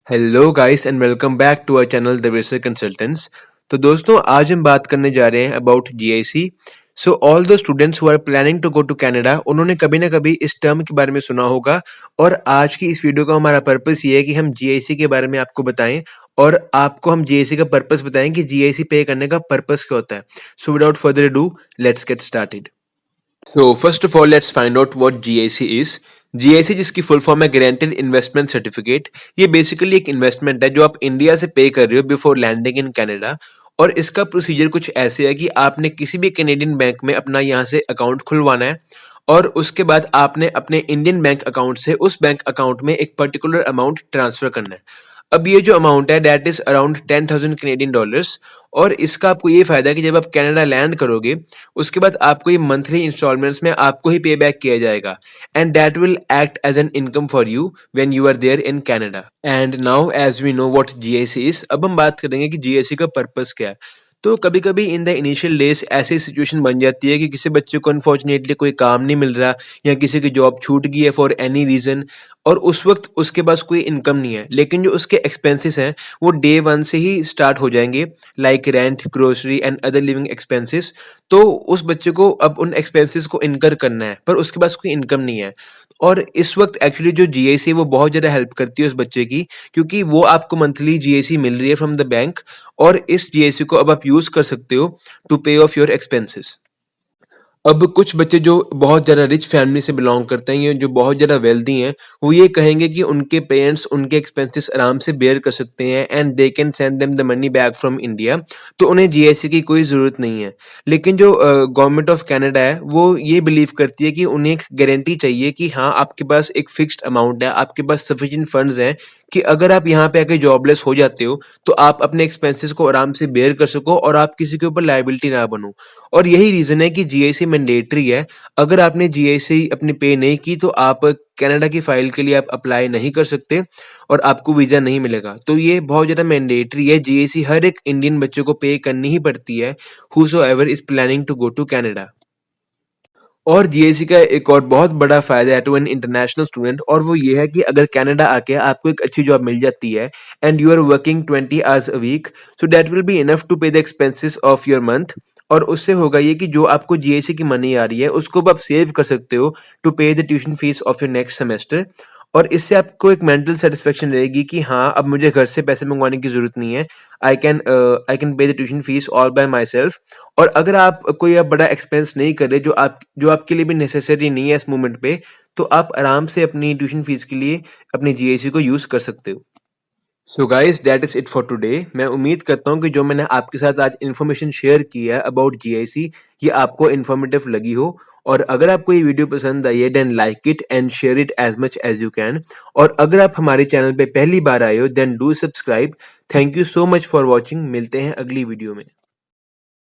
Hello guys and welcome back to our channel the Wesser consultants. तो दोस्तों आज हम बात करने जा रहे हैं about GIC. So all the students who are planning to go to Canada उन्होंने कभी ना कभी इस टर्म के बारे में सुना होगा। और आज की इस वीडियो का हमारा पर्पस ये है कि हम जीआईसी के बारे में आपको बताएं और आपको हम जीआईसी का पर्पस बताएं कि जीआईसी पे करने का पर्पस क्या होता है। So without further do let's get started. So first of all, let's find out what GIC is. GIC जिसकी फुल फॉर्म है गारंटीड इन्वेस्टमेंट सर्टिफिकेट। ये बेसिकली एक इन्वेस्टमेंट है जो आप इंडिया से पे कर रहे हो बिफोर लैंडिंग इन कनाडा। और इसका प्रोसीजर कुछ ऐसे है कि आपने किसी भी कैनेडियन बैंक में अपना यहाँ से अकाउंट खुलवाना है और उसके बाद आपने अपने इंडियन बैंक अकाउंट से उस बैंक अकाउंट में एक पर्टिकुलर अमाउंट ट्रांसफर करना है। अब ये जो अमाउंट है that is around 10,000 Canadian dollars. और इसका आपको ये फायदा है कि जब आप कनाडा लैंड करोगे उसके बाद आपको ये मंथली इंस्टॉलमेंट्स में आपको ही पे बैक किया जाएगा and that will act as an income for you when you are there in Canada. And now as we know what GIC is, अब हम बात करेंगे कि जीआईसी का पर्पस क्या है। तो कभी कभी इन द इनिशियल डेज ऐसी सिचुएशन बन जाती है कि किसी बच्चे को अनफॉर्चुनेटली कोई काम नहीं मिल रहा या किसी की जॉब छूट गई है फॉर एनी रीजन और उस वक्त उसके पास कोई इनकम नहीं है, लेकिन जो उसके एक्सपेंसेस हैं वो डे वन से ही स्टार्ट हो जाएंगे like rent, grocery and other living expenses. तो उस बच्चे को अब उन एक्सपेंसेस को इनकर करना है पर उसके पास कोई इनकम नहीं है। और इस वक्त एक्चुअली जो जीआईसी है वो बहुत ज़्यादा हेल्प करती है उस बच्चे की, क्योंकि वो आपको मंथली जीआईसी मिल रही है फ्रॉम द बैंक और इस जीआईसी को अब आप यूज़ कर सकते हो टू पे ऑफ योर एक्सपेंसेस। अब कुछ बच्चे जो बहुत ज़्यादा रिच फैमिली से बिलोंग करते हैं, ये जो बहुत ज़्यादा वेल्दी हैं, वो ये कहेंगे कि उनके पेरेंट्स उनके एक्सपेंसेस आराम से बेयर कर सकते हैं and they can send them the money back from India, तो उन्हें जीएसटी की कोई ज़रूरत नहीं है। लेकिन जो गवर्नमेंट ऑफ कनाडा है वो ये बिलीव करती है कि उन्हें एक गारंटी चाहिए कि हाँ आपके पास एक फिक्स्ड अमाउंट है, आपके पास सफिशिएंट फंड्स हैं कि अगर आप यहाँ पे आके जॉबलेस हो जाते हो तो आप अपने एक्सपेंसेस को आराम से बेयर कर सको और आप किसी के ऊपर लायबिलिटी ना बनो। और यही रीजन है कि जीआईसी मैंडेटरी है। अगर आपने जीआईसी अपनी पे नहीं की तो आप कनाडा की फाइल के लिए आप अप्लाई नहीं कर सकते और आपको वीजा नहीं मिलेगा। तो ये बहुत ज्यादा मैंडेटरी है, जीआईसी हर एक इंडियन बच्चे को पे करनी ही पड़ती है whosoever is planning to go to Canada। और जीएसी का एक और बहुत बड़ा फायदा है टू एन इंटरनेशनल स्टूडेंट, और वो ये है कि अगर कनाडा आके आपको एक अच्छी जॉब मिल जाती है and you are working 20 hours a week, so that will be enough to pay the expenses of your month. और उससे होगा ये कि जो आपको जीएसी की मनी आ रही है उसको अब आप सेव कर सकते हो to pay the tuition fees of your next semester. और इससे आपको एक मेंटल सेटिस्फेक्शन रहेगी कि हाँ अब मुझे घर से पैसे मंगवाने की जरूरत नहीं है, I can pay the tuition fees all bye my self. और अगर आप कोई आप बड़ा एक्सपेंस नहीं कर रहे जो आपके लिए भी नेसेसरी नहीं है इस मोमेंट पे, तो आप आराम से अपनी ट्यूशन फीस के लिए अपनी जीआईसी को यूज कर सकते हो। So guys that is it for today. मैं उम्मीद करता हूँ कि जो मैंने आपके साथ आज इन्फॉर्मेशन शेयर की है अबाउट जीआईसी ये आपको इन्फॉर्मेटिव लगी हो। और अगर आपको ये वीडियो पसंद आई है then like it and share it as much as you can. और अगर आप हमारे चैनल पे पहली बार आए हो then do subscribe. Thank you so much for watching. मिलते हैं अगली वीडियो में।